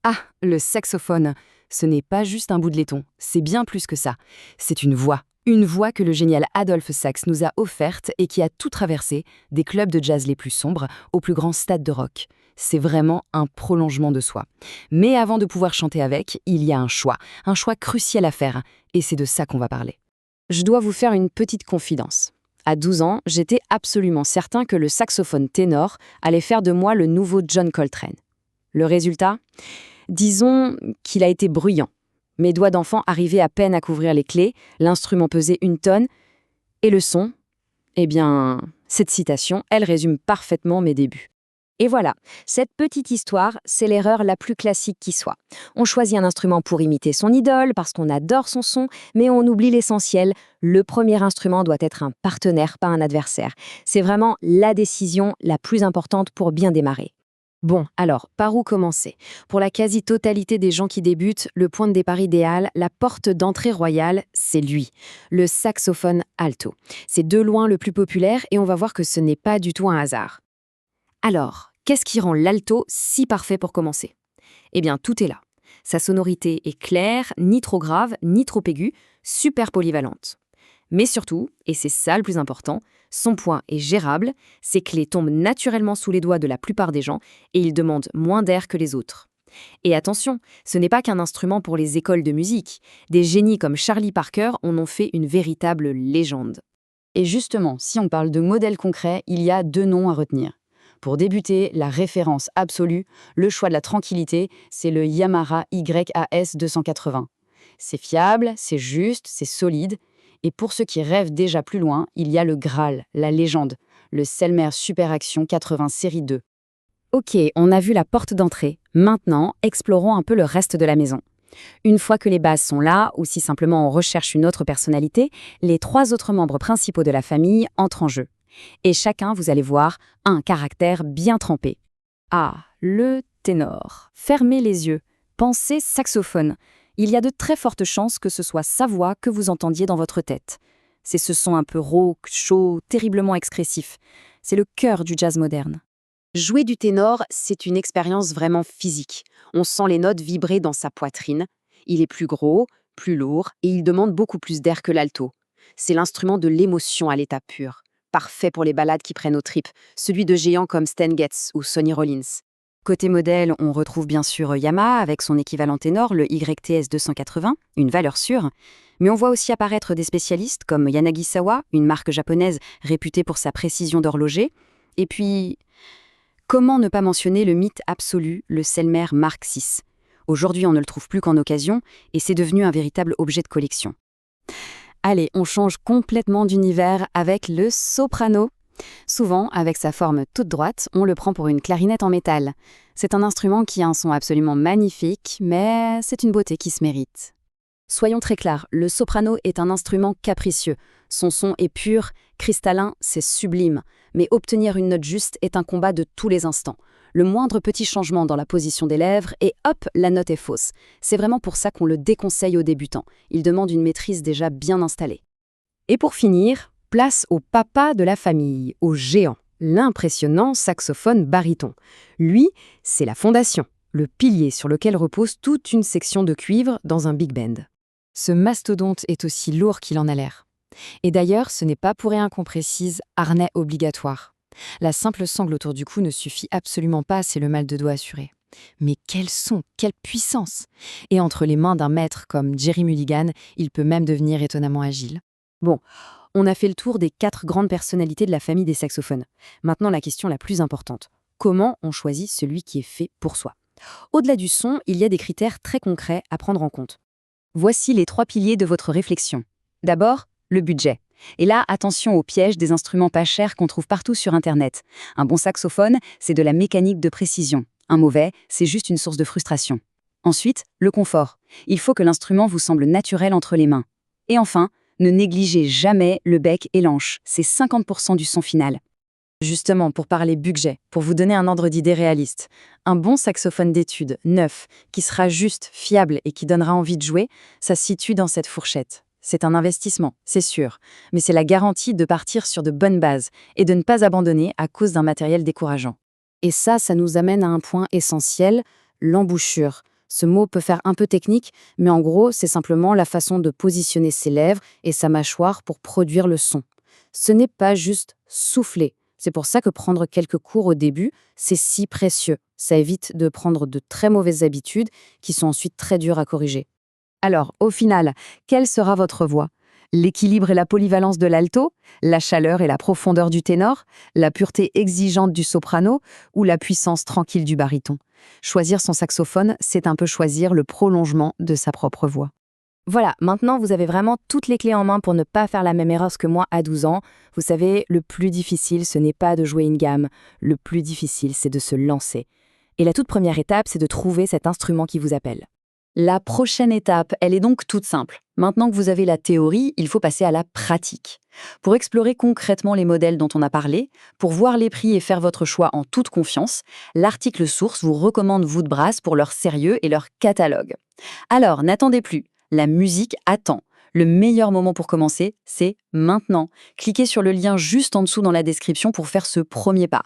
Ah, le saxophone. Ce n'est pas juste un bout de laiton, c'est bien plus que ça. C'est une voix. Une voix que le génial Adolphe Sax nous a offerte et qui a tout traversé, des clubs de jazz les plus sombres aux plus grands stades de rock. C'est vraiment un prolongement de soi. Mais avant de pouvoir chanter avec, il y a un choix crucial à faire, et c'est de ça qu'on va parler. Je dois vous faire une petite confidence. À 12 ans, j'étais absolument certain que le saxophone ténor allait faire de moi le nouveau John Coltrane. Le résultat ? Disons qu'il a été bruyant. Mes doigts d'enfant arrivaient à peine à couvrir les clés, l'instrument pesait 1 tonne, et le son ? Eh bien, cette citation, elle résume parfaitement mes débuts. Et voilà, cette petite histoire, c'est l'erreur la plus classique qui soit. On choisit un instrument pour imiter son idole, parce qu'on adore son son, mais on oublie l'essentiel. Le premier instrument doit être un partenaire, pas un adversaire. C'est vraiment la décision la plus importante pour bien démarrer. Bon, alors, par où commencer ? Pour la quasi-totalité des gens qui débutent, le point de départ idéal, la porte d'entrée royale, c'est lui, le saxophone alto. C'est de loin le plus populaire et on va voir que ce n'est pas du tout un hasard. Alors, qu'est-ce qui rend l'alto si parfait pour commencer ? Eh bien, tout est là. Sa sonorité est claire, ni trop grave, ni trop aiguë, super polyvalente. Mais surtout, et c'est ça le plus important, son poids est gérable, ses clés tombent naturellement sous les doigts de la plupart des gens et il demande moins d'air que les autres. Et attention, ce n'est pas qu'un instrument pour les écoles de musique. Des génies comme Charlie Parker en ont fait une véritable légende. Et justement, si on parle de modèles concrets, il y a 2 noms à retenir. Pour débuter, la référence absolue, le choix de la tranquillité, c'est le Yamaha YAS 280. C'est fiable, c'est juste, c'est solide. Et pour ceux qui rêvent déjà plus loin, il y a le Graal, la légende, le Selmer Super Action 80 série 2. Ok, on a vu la porte d'entrée. Maintenant, explorons un peu le reste de la maison. Une fois que les bases sont là, ou si simplement on recherche une autre personnalité, les 3 autres membres principaux de la famille entrent en jeu. Et chacun, vous allez voir, a un caractère bien trempé. Ah, le ténor. Fermez les yeux. Pensez saxophone. Il y a de très fortes chances que ce soit sa voix que vous entendiez dans votre tête. C'est ce son un peu rauque, chaud, terriblement expressif. C'est le cœur du jazz moderne. Jouer du ténor, c'est une expérience vraiment physique. On sent les notes vibrer dans sa poitrine. Il est plus gros, plus lourd, et il demande beaucoup plus d'air que l'alto. C'est l'instrument de l'émotion à l'état pur. Parfait pour les ballades qui prennent aux tripes, celui de géants comme Stan Getz ou Sonny Rollins. Côté modèle, on retrouve bien sûr Yamaha avec son équivalent ténor, le YTS 280, une valeur sûre. Mais on voit aussi apparaître des spécialistes comme Yanagisawa, une marque japonaise réputée pour sa précision d'horloger. Et puis, comment ne pas mentionner le mythe absolu, le Selmer Mark VI. Aujourd'hui, on ne le trouve plus qu'en occasion et c'est devenu un véritable objet de collection. Allez, on change complètement d'univers avec le soprano. Souvent, avec sa forme toute droite, on le prend pour une clarinette en métal. C'est un instrument qui a un son absolument magnifique, mais c'est une beauté qui se mérite. Soyons très clairs, le soprano est un instrument capricieux. Son son est pur, cristallin, c'est sublime. Mais obtenir une note juste est un combat de tous les instants. Le moindre petit changement dans la position des lèvres et hop, la note est fausse. C'est vraiment pour ça qu'on le déconseille aux débutants. Il demande une maîtrise déjà bien installée. Et pour finir, place au papa de la famille, au géant, l'impressionnant saxophone baryton. Lui, c'est la fondation, le pilier sur lequel repose toute une section de cuivre dans un big band. Ce mastodonte est aussi lourd qu'il en a l'air. Et d'ailleurs, ce n'est pas pour rien qu'on précise harnais obligatoire. La simple sangle autour du cou ne suffit absolument pas, c'est le mal de dos assuré. Mais quel son, quelle puissance! Et entre les mains d'un maître comme Jerry Mulligan, il peut même devenir étonnamment agile. Bon, on a fait le tour des 4 grandes personnalités de la famille des saxophones. Maintenant, la question la plus importante. Comment on choisit celui qui est fait pour soi ? Au-delà du son, il y a des critères très concrets à prendre en compte. Voici les 3 piliers de votre réflexion. D'abord, le budget. Et là, attention aux pièges des instruments pas chers qu'on trouve partout sur Internet. Un bon saxophone, c'est de la mécanique de précision. Un mauvais, c'est juste une source de frustration. Ensuite, le confort. Il faut que l'instrument vous semble naturel entre les mains. Et enfin, ne négligez jamais le bec et l'anche. C'est 50% du son final. Justement, pour parler budget, pour vous donner un ordre d'idée réaliste, un bon saxophone d'étude, neuf, qui sera juste, fiable et qui donnera envie de jouer, ça se situe dans cette fourchette. C'est un investissement, c'est sûr, mais c'est la garantie de partir sur de bonnes bases et de ne pas abandonner à cause d'un matériel décourageant. Et ça nous amène à un point essentiel, L'embouchure. Ce mot peut faire un peu technique, mais en gros, c'est simplement la façon de positionner ses lèvres et sa mâchoire pour produire le son. Ce n'est pas juste souffler. C'est pour ça que prendre quelques cours au début, c'est si précieux. Ça évite de prendre de très mauvaises habitudes qui sont ensuite très dures à corriger. Alors, au final, quelle sera votre voix? L'équilibre et la polyvalence de l'alto, la chaleur et la profondeur du ténor, la pureté exigeante du soprano ou la puissance tranquille du baryton? Choisir son saxophone, c'est un peu choisir le prolongement de sa propre voix. Voilà, maintenant vous avez vraiment toutes les clés en main pour ne pas faire la même erreur que moi à 12 ans. Vous savez, le plus difficile, ce n'est pas de jouer une gamme. Le plus difficile, c'est de se lancer. Et la toute première étape, c'est de trouver cet instrument qui vous appelle. La prochaine étape, elle est donc toute simple. Maintenant que vous avez la théorie, il faut passer à la pratique. Pour explorer concrètement les modèles dont on a parlé, pour voir les prix et faire votre choix en toute confiance, l'article source vous recommande Woodbrass pour leur sérieux et leur catalogue. Alors, n'attendez plus. La musique attend. Le meilleur moment pour commencer, c'est maintenant. Cliquez sur le lien juste en dessous dans la description pour faire ce premier pas.